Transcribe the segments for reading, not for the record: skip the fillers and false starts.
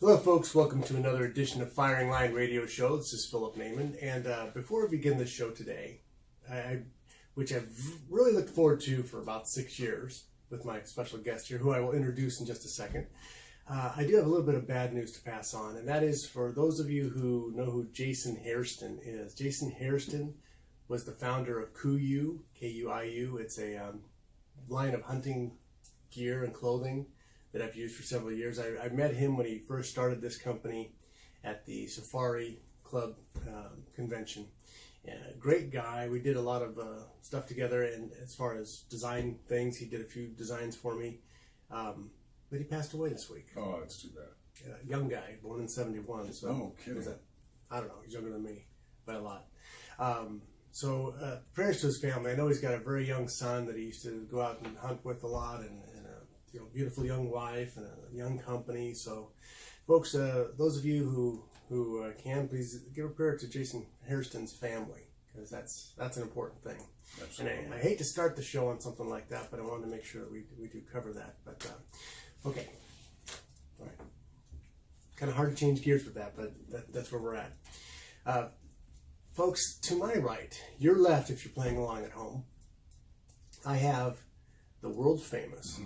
Hello folks, welcome to another edition of Firing Line Radio Show. This is Philip Naiman, and before we begin the show today, which I've really looked forward to for about 6 years with my special guest here, who I will introduce in just a second, I do have a little bit of bad news to pass on, and that is for those of you who know who Jason Hairston is. Jason Hairston was the founder of Kuiu, K-U-I-U. It's a line of hunting gear and clothing that I've used for several years. I met him when he first started this company at the Safari Club convention. Great guy. We did a lot of stuff together, and as far as design things, he did a few designs for me. But he passed away this week. Oh, that's too bad. Young guy, born in 71. So oh, kidding. I don't know, he's younger than me by a lot. So prayers to his family. I know he's got a very young son that he used to go out and hunt with a lot, and beautiful young wife and a young company. So folks, those of you who can, please give a prayer to Jason Hairston's family, because that's an important thing. Absolutely. And I hate to start the show on something like that, but I wanted to make sure that we do cover that. But okay, all right, kind of hard to change gears with that, but that's where we're at. Folks, to my right, your left, if you're playing along at home, I have the world famous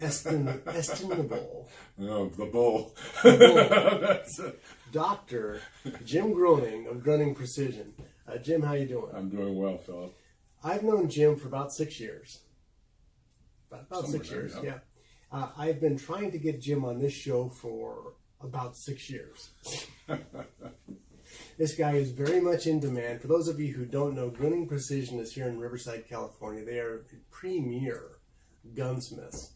estimable. Oh, the bull. That's Dr. Jim Groaning of Gruning Precision. Jim, how you doing? I'm doing well, Philip. I've known Jim for about 6 years. About 6 Somewhere years, there, yeah. I've been trying to get Jim on this show for about 6 years. This guy is very much in demand. For those of you who don't know, Gruning Precision is here in Riverside, California. They are premier gunsmiths.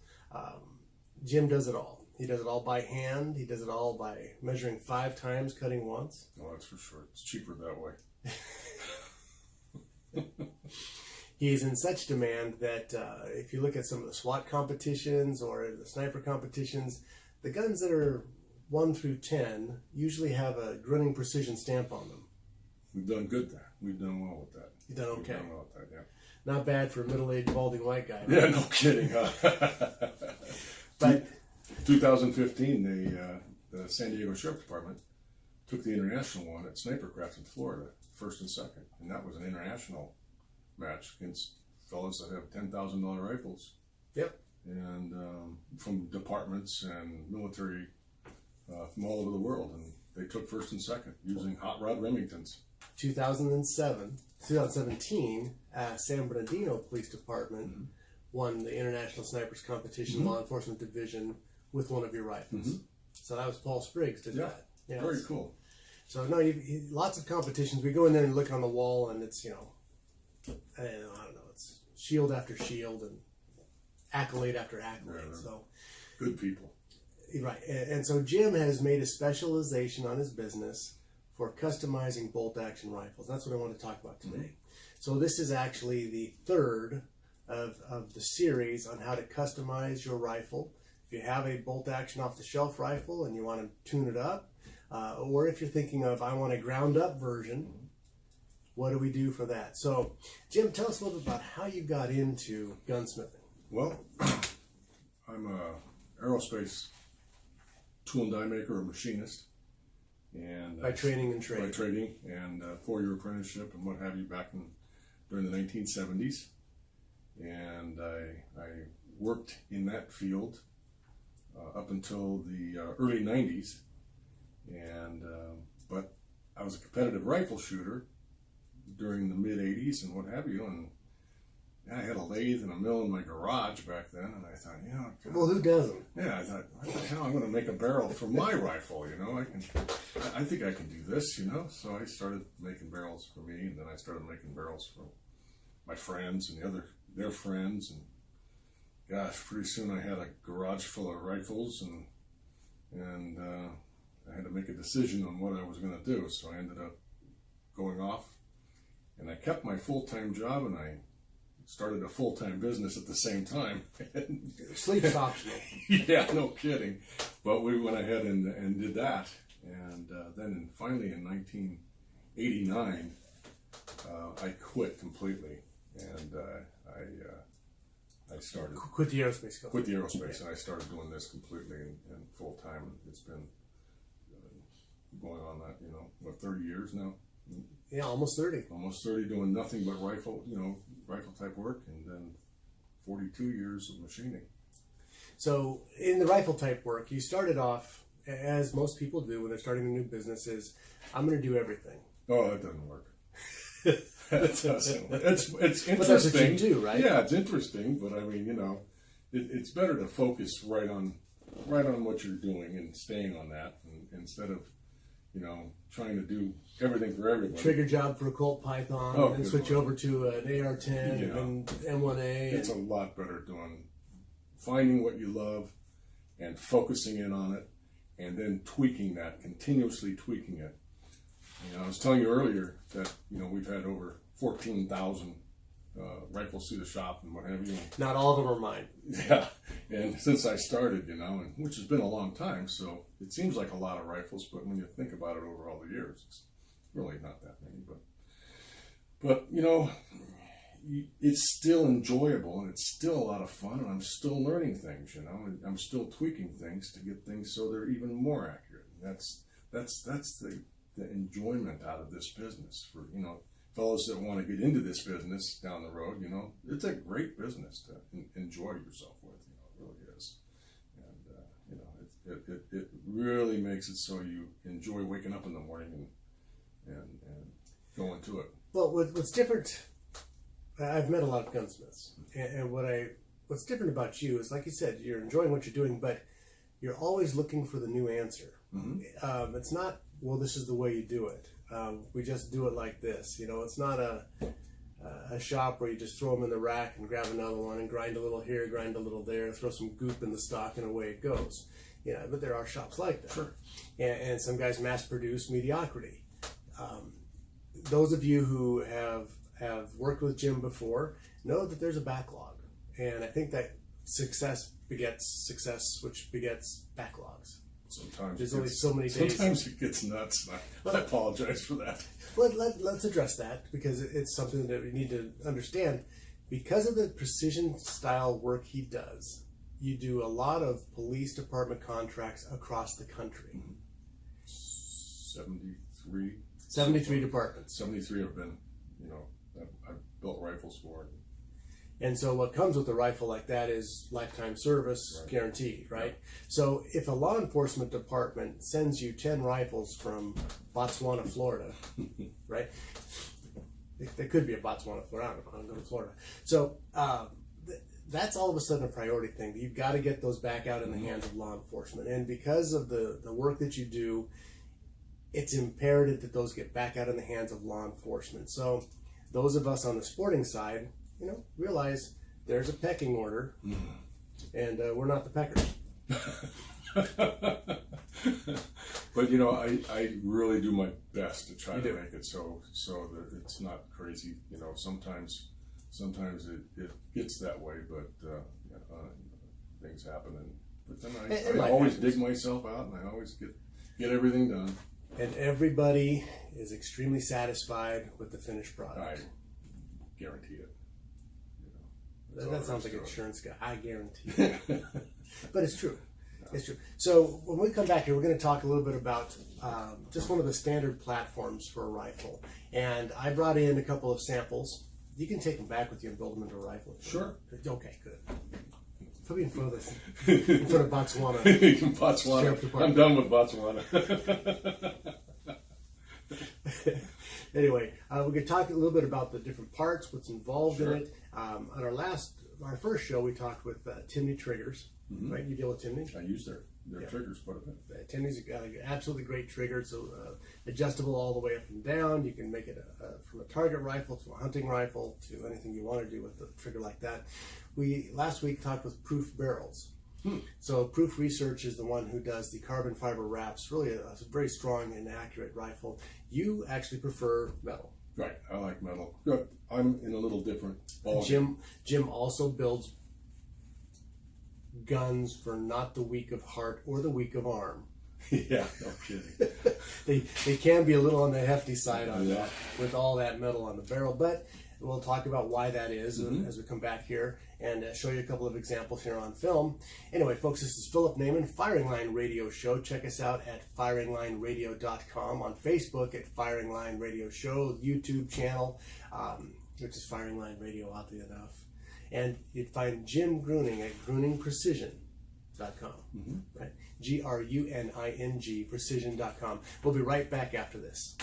Jim does it all. He does it all by hand. He does it all by measuring 5 times, cutting once. Oh, that's for sure. It's cheaper that way. He is in such demand that if you look at some of the SWAT competitions or the sniper competitions, the guns that are 1 through 10 usually have a Gruning Precision stamp on them. We've done good there. We've done well with that. You've done okay. We've done well with that, yeah. Not bad for a middle-aged balding white guy. Right? Yeah, no kidding, huh? But 2015, the San Diego Sheriff Department took the international one at Sniper Craft in Florida, first and second, and that was an international match against fellas that have $10,000 rifles. Yep. And from departments and military from all over the world, and they took first and second using hot rod Remingtons. 2017, San Bernardino Police Department won the International Snipers Competition Law Enforcement Division with one of your rifles. So that was Paul Spriggs did that. Yeah, very cool. So no, lots of competitions. We go in there and look on the wall, and it's I don't know, it's shield after shield and accolade after accolade. Yeah, so good people. Right, and so Jim has made a specialization on his business for customizing bolt-action rifles. That's what I want to talk about today. So this is actually the third of the series on how to customize your rifle. If you have a bolt-action off-the-shelf rifle and you want to tune it up, or if you're thinking of, I want a ground-up version, what do we do for that? So, Jim, tell us a little bit about how you got into gunsmithing. Well, I'm a aerospace tool and die maker or machinist. And by training and trade. By trading and 4-year apprenticeship and what have you back during the 1970s. And I worked in that field up until the early 90s. And but I was a competitive rifle shooter during the mid 80s and what have you. And I had a lathe and a mill in my garage back then, and I thought, well, who doesn't? Yeah, I thought, what the hell, I'm going to make a barrel for my rifle, I think I can do this, So I started making barrels for me, and then I started making barrels for my friends and their friends, and gosh, pretty soon I had a garage full of rifles, and I had to make a decision on what I was going to do, so I ended up going off, and I kept my full-time job, and I started a full-time business at the same time. Sleep's optional. Yeah, no kidding. But we went ahead and did that. And then finally in 1989, I quit completely. And I started... Quit the aerospace company. Quit the aerospace, and I started doing this completely and full-time. It's been going on that, you know, what, 30 years now? Yeah, almost 30. Almost 30 doing nothing but rifle, you know, rifle type work, and then 42 years of machining. So in the rifle type work, you started off, as most people do when they're starting a new business, is I'm going to do everything. Oh, that doesn't work. It doesn't. It's interesting. But that's what you do, right? Yeah, it's interesting, but I mean, you know, it's better to focus right on what you're doing and staying on that, instead of, you know, trying to do everything for everybody. Trigger job for a Colt Python, and switch over to an AR-10 and M1A. It's a lot better doing, finding what you love and focusing in on it, and then tweaking that, continuously tweaking it. You know, I was telling you earlier that, you know, we've had over 14,000 rifles through the shop and what have you. Not all of them are mine. Yeah, and since I started, you know, and which has been a long time, so it seems like a lot of rifles, but when you think about it over all the years, it's really not that many. But you know, it's still enjoyable, and it's still a lot of fun, and I'm still learning things, you know, and I'm still tweaking things to get things so they're even more accurate. And that's the enjoyment out of this business for, you know, fellows that want to get into this business down the road. You know, it's a great business to enjoy yourself with. You know, it really is. And you know, it really makes it so you enjoy waking up in the morning and going to it. Well, what's different, I've met a lot of gunsmiths, and what's different about you is, like you said, you're enjoying what you're doing, but you're always looking for the new answer. Mm-hmm. It's not, well, this is the way you do it. We just do it like this. You know, it's not a shop where you just throw them in the rack and grab another one and grind a little here, grind a little there, throw some goop in the stock, and away it goes. Yeah, but there are shops like that. Sure. And some guys mass produce mediocrity. Those of you who have worked with Jim before know that there's a backlog. And I think that success begets success, which begets backlogs. Sometimes there's only so many days. Sometimes it gets nuts. I apologize for that. Let's address that, because it's something that we need to understand. Because of the precision style work he does, you do a lot of police department contracts across the country. 73 departments. 73 have been, you know, I've built rifles for. And so what comes with a rifle like that is lifetime service guaranteed, right? So if a law enforcement department sends you 10 rifles from Botswana, Florida, right? There could be a Botswana, Florida. I don't know. I'm going to Florida. So that's all of a sudden a priority thing. You've got to get those back out in the hands of law enforcement. And because of the work that you do, it's imperative that those get back out in the hands of law enforcement. So those of us on the sporting side, you know, realize there's a pecking order, and we're not the peckers. But you know, I really do my best to try to make it so that it's not crazy. You know, sometimes it gets that way, but things happen, but then I always dig myself out, and I always get everything done. And everybody is extremely satisfied with the finished product. I guarantee it. That sounds like an insurance guy. I guarantee it. But it's true. No. It's true. So when we come back here, we're going to talk a little bit about just one of the standard platforms for a rifle. And I brought in a couple of samples. You can take them back with you and build them into a rifle. Sure. Okay, good. Put me in front of this. In front of Botswana. Botswana. I'm done with Botswana. Anyway, we could talk a little bit about the different parts, what's involved in it. On our first show, we talked with Timney triggers. Right? You deal with Timney? I use their triggers quite a bit. Timney's an absolutely great trigger. So adjustable all the way up and down. You can make it from a target rifle to a hunting rifle to anything you want to do with the trigger like that. We last week talked with Proof barrels. So Proof Research is the one who does the carbon fiber wraps. Really a very strong and accurate rifle. You actually prefer metal. Right, I like metal. I'm in a little different ballgame. Jim also builds guns for not the weak of heart or the weak of arm. Yeah, no kidding. They can be a little on the hefty side on that, with all that metal on the barrel. But We'll talk about why that is as we come back here and show you a couple of examples here on film. Anyway, folks, this is Philip Naiman, Firing Line Radio Show. Check us out at firinglineradio.com, on Facebook at Firing Line Radio Show, YouTube channel, which is Firing Line Radio, oddly enough. And you'd find Jim Gruning at grooningprecision.com, right? Gruning, precision.com. We'll be right back after this.